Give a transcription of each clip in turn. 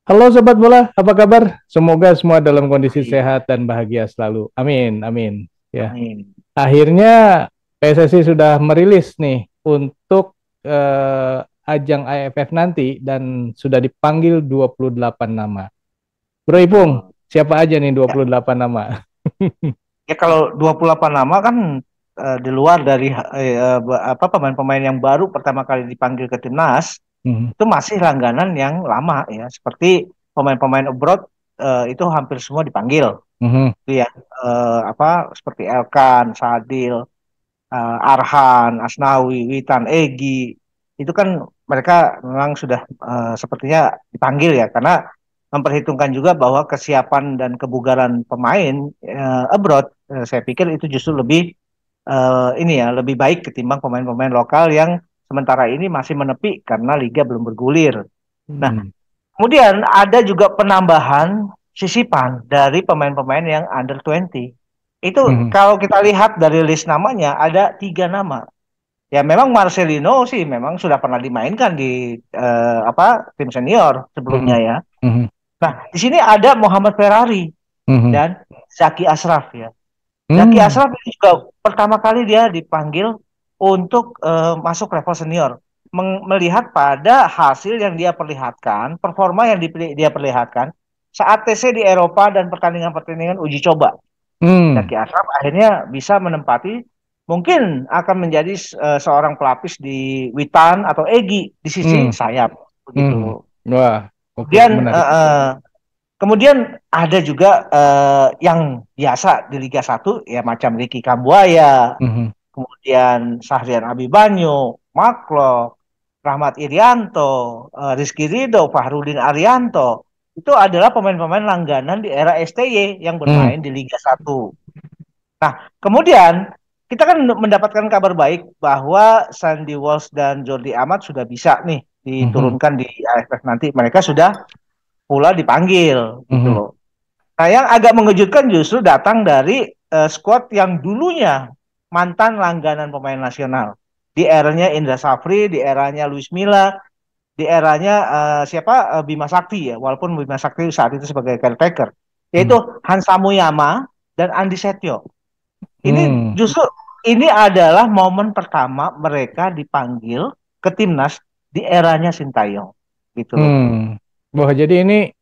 Halo Sobat Bola, apa kabar? Semoga semua dalam kondisi Baik, sehat dan bahagia selalu. Amin, amin. Ya, amin. akhirnya PSSI sudah merilis nih untuk ajang AFF nanti dan sudah dipanggil 28 nama. Bro Ipung, Betul. siapa aja nih Ya, 28 nama? ya kalau 28 nama kan di luar dari apa pemain-pemain yang baru pertama kali dipanggil ke timnas, Mhm, itu masih langganan yang lama ya. Seperti pemain-pemain abroad itu hampir semua dipanggil. mhm, Itu ya apa seperti Elkan, Sadil, Arhan, Asnawi, Witan, Egi. Itu kan mereka memang sudah sepertinya dipanggil ya karena memperhitungkan juga bahwa kesiapan dan kebugaran pemain abroad, saya pikir itu justru lebih ini ya lebih baik ketimbang pemain-pemain lokal yang sementara ini masih menepi karena liga belum bergulir. Nah, mhm, kemudian ada juga penambahan sisipan dari pemain-pemain yang under 20. Itu mhm, kalau kita lihat dari list namanya ada 3 nama. Ya memang Marcelino sih memang sudah pernah dimainkan di apa tim senior sebelumnya mhm, ya. mhm, Nah, di sini ada Muhammad Ferrari mhm, dan Zaki Ashraf ya. Zaki mhm, Ashraf ini juga pertama kali dia dipanggil untuk masuk level senior. Melihat pada hasil yang dia perlihatkan, performa yang dia perlihatkan saat TC di Eropa dan pertandingan-pertandingan uji coba. mhm, Zaki Ashraf akhirnya bisa menempati mungkin akan menjadi seorang pelapis di Witan atau Egi di sisi mhm, sayap mhm. begitu. Wah, oke, Kemudian menarik. kemudian ada juga yang biasa di Liga 1 ya macam Ricky Kambuaya, Mhm, kemudian Sahrian Abibanyu, Maklok, Rahmat Irianto, Rizky Ridho, Fahrudin Arianto. Itu adalah pemain-pemain langganan di era STY yang mhm, bermain di Liga 1. Nah, kemudian kita kan mendapatkan kabar baik bahwa Sandy Walsh dan Jordi Amat sudah bisa nih mhm, diturunkan di AFF nanti. Mereka sudah pula dipanggil gitu mhm, loh. Nah, yang agak mengejutkan justru datang dari skuad yang dulunya mantan langganan pemain nasional. Di eranya Indra Safri, di eranya Luis Milla, di eranya Bima Sakti ya, walaupun Bima Sakti saat itu sebagai caretaker, yaitu mhm. Hansa Muyama dan Andi Setio. Ini Hmm, justru ini adalah momen pertama mereka dipanggil ke timnas di eranya Sintayong, gitu loh bro. hmm. Wah, jadi ini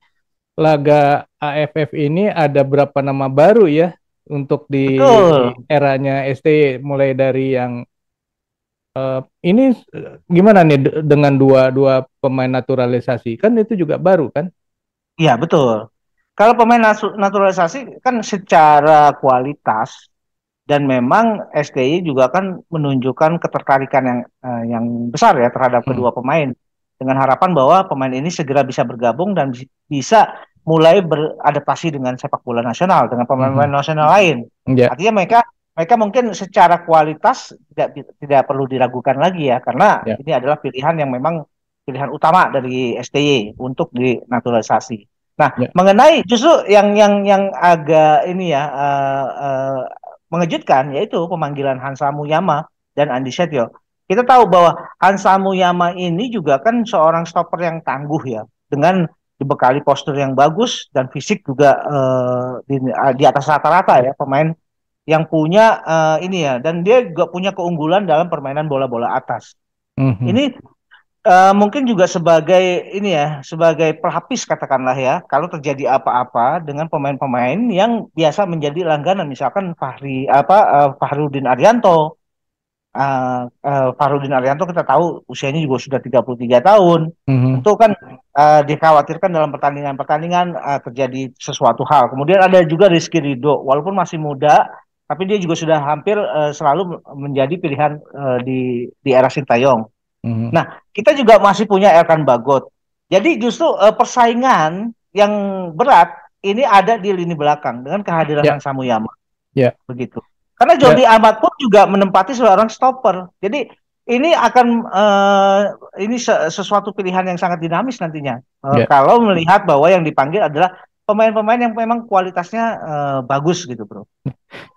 laga AFF ini ada berapa nama baru ya untuk di Betul. eranya STY mulai dari yang ini gimana nih dengan dua dua pemain naturalisasi kan itu juga baru kan? Iya, betul. Kalau pemain naturalisasi kan secara kualitas dan memang STI juga kan menunjukkan ketertarikan yang besar ya terhadap Hmm, kedua pemain dengan harapan bahwa pemain ini segera bisa bergabung dan bisa mulai beradaptasi dengan sepak bola nasional dengan pemain-pemain mhm. nasional lain. Ya, Artinya mereka mereka mungkin secara kualitas tidak perlu diragukan lagi ya karena ya, ini adalah pilihan yang memang pilihan utama dari STY untuk dinaturalisasi. Nah, ya. mengenai justru yang agak ini ya mengejutkan yaitu pemanggilan Hansa Muyama dan Andi Setio. Kita tahu bahwa Hansa Muyama ini juga kan seorang stopper yang tangguh ya dengan dibekali postur yang bagus dan fisik juga di atas rata-rata ya pemain yang punya ini ya dan dia juga punya keunggulan dalam permainan bola-bola atas. Mhm, Ini mungkin juga sebagai ini ya, sebagai pelapis katakanlah ya, kalau terjadi apa-apa dengan pemain-pemain yang biasa menjadi langganan, misalkan Fahrudin Arianto. Fahrudin Arianto kita tahu usianya juga sudah 33 tahun. mhm, Tentu kan dikhawatirkan dalam pertandingan-pertandingan terjadi sesuatu hal. Kemudian ada juga Rizky Ridho, walaupun masih muda, tapi dia juga sudah hampir selalu menjadi pilihan di era Sintayong. mhm. Nah, kita juga masih punya Elkan Bagot. Jadi justru persaingan yang berat ini ada di lini belakang dengan kehadiran Ya, Hansa Muyama ya, begitu. Karena ya. Jordi Amat pun juga menempati seorang stopper. Jadi ini akan ini sesuatu pilihan yang sangat dinamis nantinya. Ya. Kalau melihat bahwa yang dipanggil adalah pemain-pemain yang memang kualitasnya bagus gitu, Bro.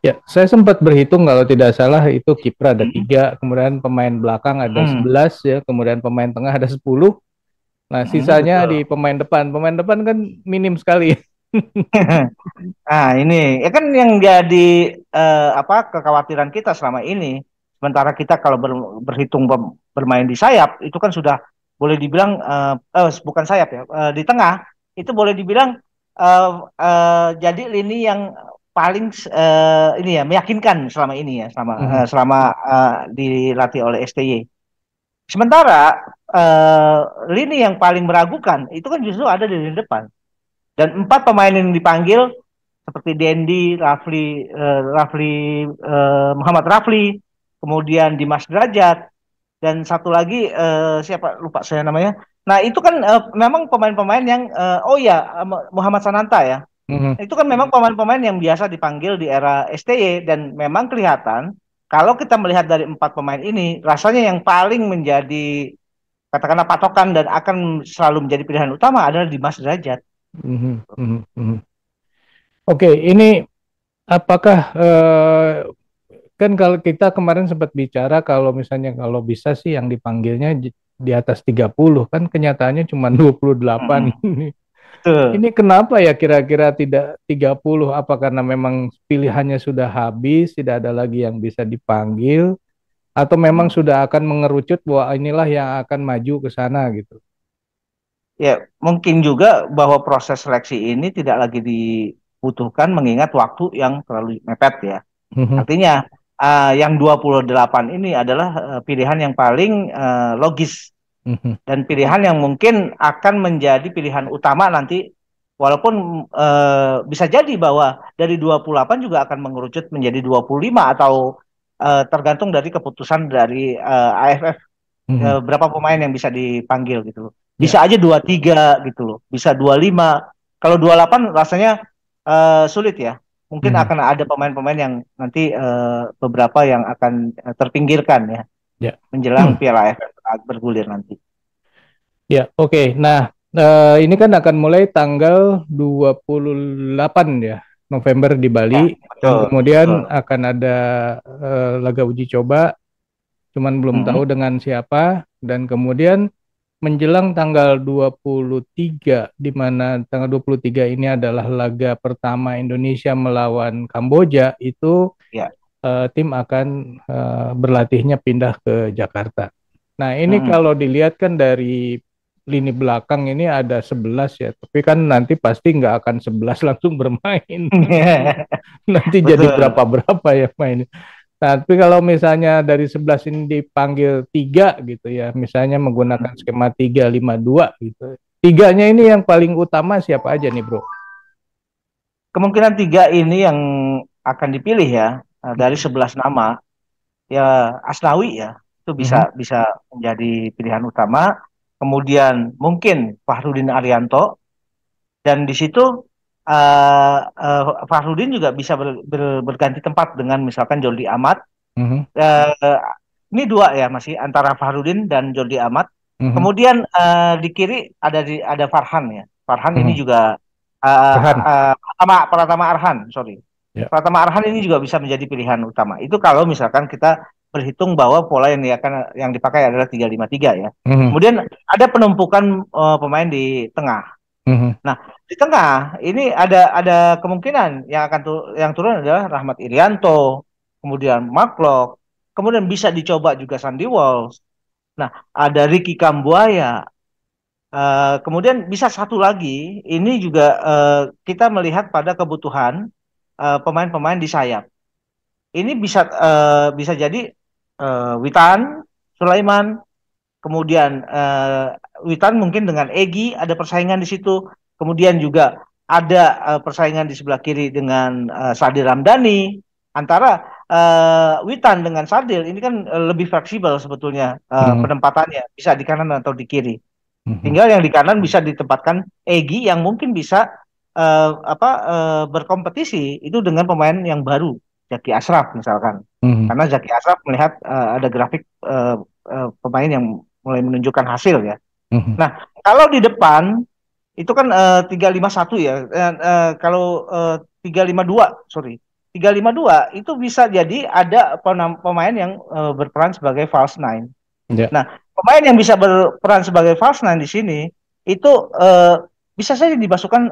Ya, saya sempat berhitung kalau tidak salah itu kiper ada Hmm. tiga, kemudian pemain belakang ada Hmm. 11 ya, kemudian pemain tengah ada 10. Nah, sisanya di betul. pemain depan. Pemain depan kan minim sekali. Nah, ini ya kan yang jadi apa kekhawatiran kita selama ini. Sementara kita kalau berhitung bermain di sayap itu kan sudah boleh dibilang bukan sayap ya, di tengah itu boleh dibilang jadi lini yang paling ini ya meyakinkan selama ini ya Mhm, selama dilatih oleh STY. Sementara eh, lini yang paling meragukan itu kan justru ada di lini depan. Dan empat pemain yang dipanggil seperti Dendi, Rafli Muhammad Rafli, kemudian Dimas Derajat, dan satu lagi siapa lupa saya namanya. Nah itu kan memang pemain-pemain yang oh ya Muhammad Sananta ya. mhm, Itu kan memang pemain-pemain yang biasa dipanggil di era STY dan memang kelihatan kalau kita melihat dari empat pemain ini rasanya yang paling menjadi katakanlah patokan dan akan selalu menjadi pilihan utama adalah Dimas Derajat. mhm, mhm, mhm. Oke, ini apakah kan kalau kita kemarin sempat bicara kalau misalnya kalau bisa sih yang dipanggilnya di atas 30 kan kenyataannya cuma 28. Mm-mm. Betul. Ini kenapa ya kira-kira tidak 30? Apa karena memang pilihannya sudah habis, tidak ada lagi yang bisa dipanggil, atau memang Mm. sudah akan mengerucut bahwa inilah yang akan maju ke sana gitu? Ya, mungkin juga bahwa proses seleksi ini tidak lagi dibutuhkan mengingat waktu yang terlalu mepet ya. Mhm, Artinya yang 28 ini adalah pilihan yang paling logis mhm, dan pilihan yang mungkin akan menjadi pilihan utama nanti walaupun bisa jadi bahwa dari 28 juga akan mengerucut menjadi 25 atau tergantung dari keputusan dari AFF mhm. berapa pemain yang bisa dipanggil gitu loh. Ya. Bisa aja 23 gitu loh, bisa 25. Kalau 28 rasanya sulit ya. Mungkin Mhm. akan ada pemain-pemain yang nanti beberapa yang akan terpinggirkan ya Ya. menjelang Piala AFF bergulir nanti. Ya, oke. Nah, ini kan akan mulai tanggal 28 ya, November di Ya, Bali dan betul, betul. kemudian akan ada laga uji coba, cuman belum tahu Mm-mm. dengan siapa dan kemudian menjelang tanggal 23 di mana tanggal 23 ini adalah laga pertama Indonesia melawan Kamboja, itu Ya. tim akan berlatihnya pindah ke Jakarta. Nah, ini Mm-mm. kalau dilihat kan dari lini belakang ini ada 11 ya, tapi kan nanti pasti nggak akan 11 langsung bermain. Nanti jadi Betul. berapa-berapa ya main. Nah, tapi kalau misalnya dari 11 ini dipanggil tiga gitu ya, misalnya menggunakan Mm. skema 3-5-2 gitu. Tiganya ini yang paling utama siapa aja nih, Bro? Kemungkinan tiga ini yang akan dipilih ya dari 11 nama ya Asnawi ya itu Mhm, bisa bisa menjadi pilihan utama. Kemudian mungkin Fahrudin Arianto dan di situ Fahrudin juga bisa berganti tempat dengan misalkan Jordi Amat. mhm, Eh, ini dua ya masih antara Fahrudin dan Jordi Amat. mhm, Kemudian di kiri ada Farhan ya. Farhan ini mhm. juga Rehan. Pratama Arhan, sorry. Ya. Pratama Arhan ini juga bisa menjadi pilihan utama. Itu kalau misalkan kita berhitung bahwa pola yang dipakai adalah 3-5-3 ya. Mhm, Kemudian ada penumpukan pemain di tengah. mhm, Nah, di tengah ini ada kemungkinan yang turun adalah Rahmat Irianto, kemudian Mark Locke, kemudian bisa dicoba juga Sandy Walsh. Nah, ada Ricky Kambuaya. Kemudian bisa satu lagi, ini juga kita melihat pada kebutuhan pemain-pemain di sayap. Ini bisa jadi Witan, Sulaiman, kemudian Witan mungkin dengan Egi ada persaingan di situ. Kemudian juga ada persaingan di sebelah kiri dengan Sadil Ramdhani. Antara Witan dengan Sadil ini kan lebih fleksibel sebetulnya mhm, penempatannya bisa di kanan atau di kiri. mhm, Tinggal yang di kanan bisa ditempatkan Egi yang mungkin bisa berkompetisi itu dengan pemain yang baru, Zaki Ashraf misalkan. mhm, Karena Zaki Ashraf melihat ada grafik pemain yang mulai menunjukkan hasil ya. mhm. Nah, kalau di depan itu kan 3-5-1 ya. Kalau 3-5-2, sorry. 3-5-2 itu bisa jadi ada pemain yang berperan sebagai false nine. Ya. Nah, pemain yang bisa berperan sebagai false nine di sini itu bisa saja dimasukkan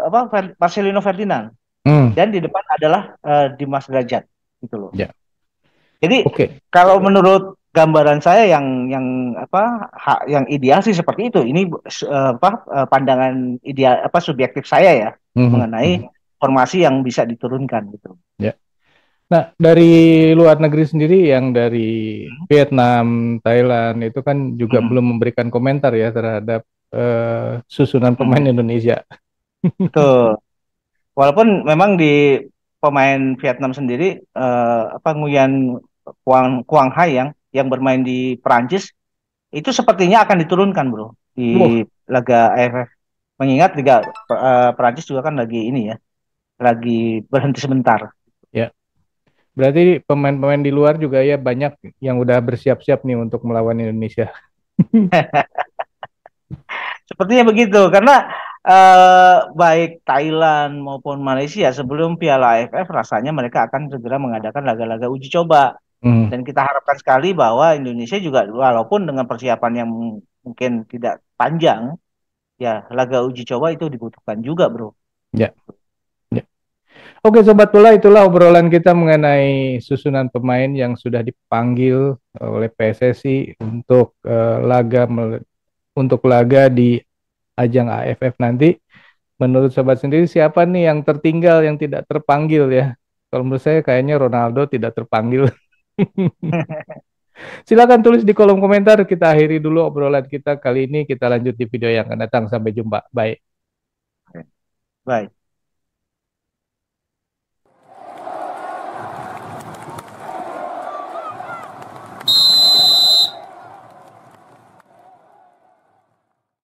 apa Marcelino Ferdinand Hmm, dan di depan adalah Dimas Derajat gitu loh. ya, Jadi oke. kalau menurut gambaran saya yang apa yang ideal sih seperti itu. Ini apa pandangan ideal apa subjektif saya ya Mhm, mengenai mhm, formasi yang bisa diturunkan gitu. ya. Nah, dari luar negeri sendiri yang dari Hmm. Vietnam, Thailand itu kan juga Hmm. belum memberikan komentar ya terhadap susunan pemain Hmm. Indonesia. Betul. Walaupun memang di pemain Vietnam sendiri apa Nguyen Quang Quang Hai yang bermain di Perancis itu sepertinya akan diturunkan bro di Wah, laga AFF. Mengingat Liga Perancis juga kan lagi ini ya, lagi berhenti sebentar. ya. Berarti pemain-pemain di luar juga ya banyak yang udah bersiap-siap nih untuk melawan Indonesia. Sepertinya begitu karena baik Thailand maupun Malaysia sebelum Piala AFF rasanya mereka akan segera mengadakan laga-laga uji coba. Hmm, Dan kita harapkan sekali bahwa Indonesia juga walaupun dengan persiapan yang mungkin tidak panjang, ya laga uji coba itu dibutuhkan juga, bro. ya, ya. Oke, Sobat Bola, itulah obrolan kita mengenai susunan pemain yang sudah dipanggil oleh PSSI untuk laga di ajang AFF nanti. Menurut Sobat sendiri siapa nih yang tertinggal yang tidak terpanggil ya? Kalau menurut saya kayaknya Ronaldo tidak terpanggil. Silakan tulis di kolom komentar. Kita akhiri dulu obrolan kita kali ini. Kita lanjut di video yang akan datang. Sampai jumpa. Bye. Baik.